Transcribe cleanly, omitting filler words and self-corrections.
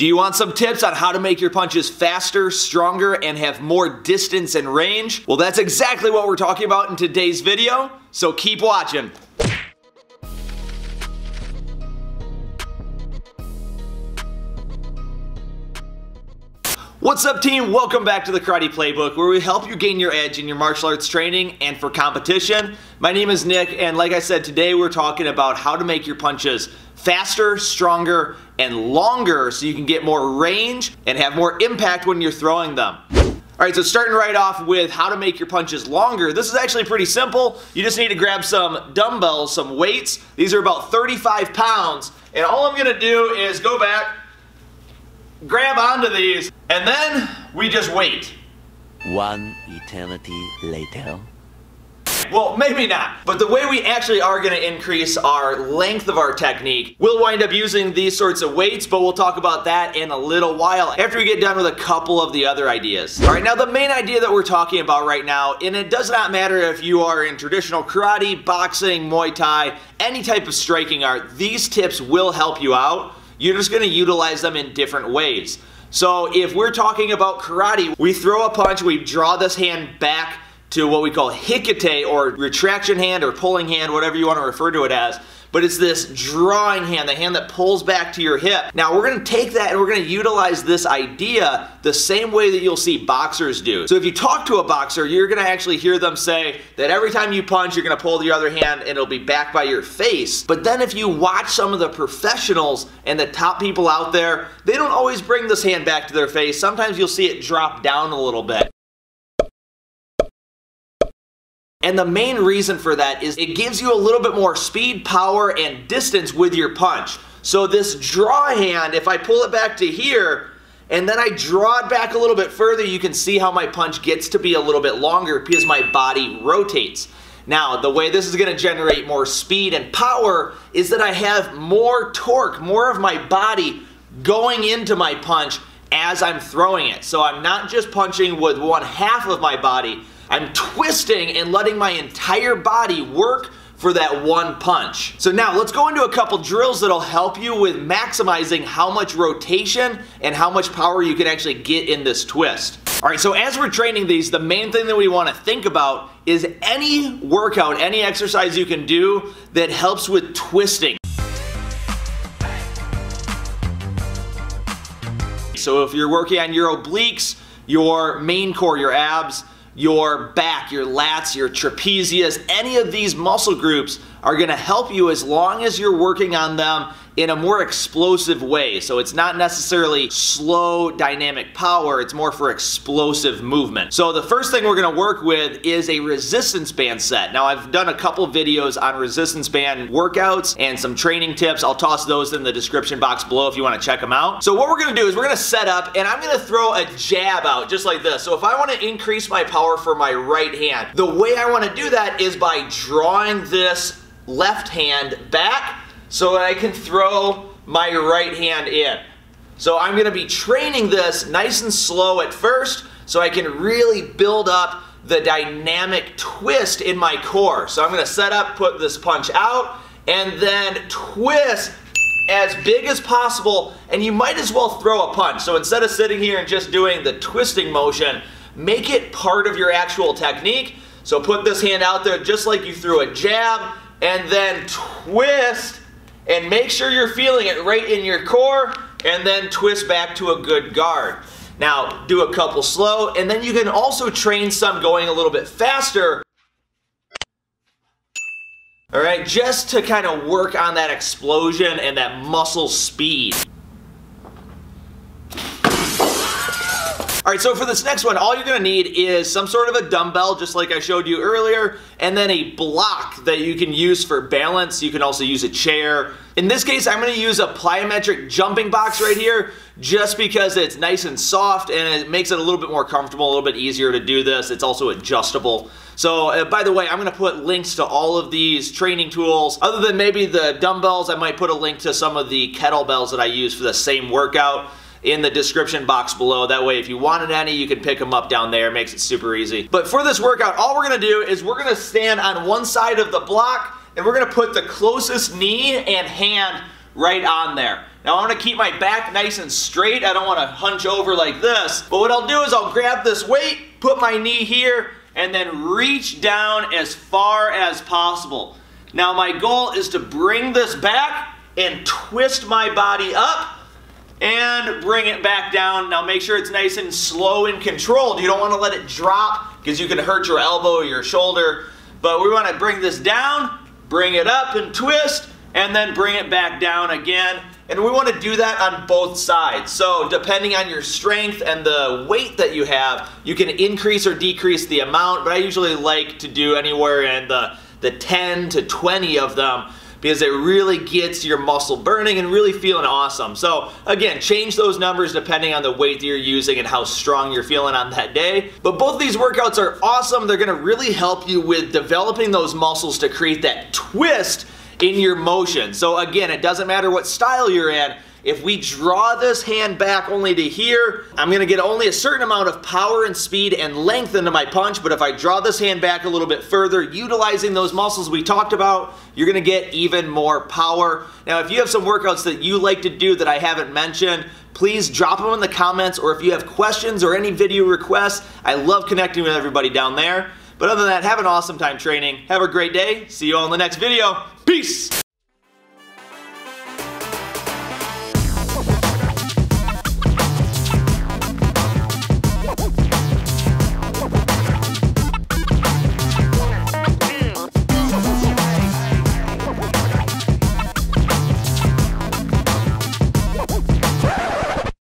Do you want some tips on how to make your punches faster, stronger, and have more distance and range? Well, that's exactly what we're talking about in today's video, so keep watching. What's up, team? Welcome back to the Karate Playbook, where we help you gain your edge in your martial arts training and for competition. My name is Nick, and like I said, today we're talking about how to make your punches faster, stronger, and longer so you can get more range and have more impact when you're throwing them. Alright, so starting right off with how to make your punches longer. This is actually pretty simple. You just need to grab some dumbbells, some weights. These are about 35 pounds, and all I'm going to do is go back, grab onto these, and then we just wait. One eternity later. Well, maybe not. But the way we actually are going to increase our length of our technique, we'll wind up using these sorts of weights, but we'll talk about that in a little while after we get done with a couple of the other ideas. Alright, now the main idea that we're talking about right now, and it does not matter if you are in traditional karate, boxing, Muay Thai, any type of striking art, these tips will help you out. You're just going to utilize them in different ways. So if we're talking about karate, we throw a punch, we draw this hand back to what we call hikite, or retraction hand, or pulling hand, whatever you want to refer to it as. But it's this drawing hand, the hand that pulls back to your hip. Now we're going to take that and we're going to utilize this idea the same way that you'll see boxers do. So if you talk to a boxer, you're going to actually hear them say that every time you punch, you're going to pull the other hand and it'll be back by your face. But then if you watch some of the professionals and the top people out there, they don't always bring this hand back to their face. Sometimes you'll see it drop down a little bit. And the main reason for that is it gives you a little bit more speed, power, and distance with your punch. So this draw hand, if I pull it back to here, and then I draw it back a little bit further, you can see how my punch gets to be a little bit longer because my body rotates. Now, the way this is going to generate more speed and power is that I have more torque, more of my body going into my punch as I'm throwing it. So I'm not just punching with one half of my body, I'm twisting and letting my entire body work for that one punch. So now let's go into a couple drills that'll help you with maximizing how much rotation and how much power you can actually get in this twist. Alright, so as we're training these, the main thing that we want to think about is any workout, any exercise you can do that helps with twisting. So if you're working on your obliques, your main core, your abs, your back, your lats, your trapezius, any of these muscle groups are going to help you as long as you're working on them in a more explosive way. So it's not necessarily slow dynamic power, it's more for explosive movement. So the first thing we're going to work with is a resistance band set. Now I've done a couple videos on resistance band workouts and some training tips. I'll toss those in the description box below if you want to check them out. So what we're going to do is we're going to set up and I'm going to throw a jab out just like this. So if I want to increase my power for my right hand, the way I want to do that is by drawing this left hand back so that I can throw my right hand in. So I'm going to be training this nice and slow at first so I can really build up the dynamic twist in my core. So I'm going to set up, put this punch out, and then twist as big as possible, and you might as well throw a punch. So instead of sitting here and just doing the twisting motion, make it part of your actual technique. So put this hand out there just like you threw a jab, and then twist, and make sure you're feeling it right in your core, and then twist back to a good guard. Now, do a couple slow, and then you can also train some going a little bit faster. Alright, just to kind of work on that explosion and that muscle speed. Alright, so for this next one, all you're going to need is some sort of a dumbbell, just like I showed you earlier, and then a block that you can use for balance. You can also use a chair. In this case, I'm going to use a plyometric jumping box right here, just because it's nice and soft and it makes it a little bit more comfortable, a little bit easier to do this. It's also adjustable. So, by the way, I'm going to put links to all of these training tools. Other than maybe the dumbbells, I might put a link to some of the kettlebells that I use for the same workout in the description box below. That way, if you wanted any, you can pick them up down there. It makes it super easy. But for this workout, all we're going to do is we're going to stand on one side of the block, and we're going to put the closest knee and hand right on there. Now I want to keep my back nice and straight. I don't want to hunch over like this. But what I'll do is I'll grab this weight, put my knee here, and then reach down as far as possible. Now my goal is to bring this back and twist my body up and bring it back down. Now make sure it's nice and slow and controlled. You don't want to let it drop because you can hurt your elbow or your shoulder. But we want to bring this down, bring it up and twist, and then bring it back down again. And we want to do that on both sides. So depending on your strength and the weight that you have, you can increase or decrease the amount, but I usually like to do anywhere in the 10 to 20 of them because it really gets your muscle burning and really feeling awesome. So again, change those numbers depending on the weight that you're using and how strong you're feeling on that day. But both of these workouts are awesome. They're gonna really help you with developing those muscles to create that twist in your motion. So again, it doesn't matter what style you're in. If we draw this hand back only to here, I'm gonna get only a certain amount of power and speed and length into my punch, but if I draw this hand back a little bit further, utilizing those muscles we talked about, you're gonna get even more power. Now, if you have some workouts that you like to do that I haven't mentioned, please drop them in the comments, or if you have questions or any video requests, I love connecting with everybody down there. But other than that, have an awesome time training. Have a great day. See you all in the next video. Peace!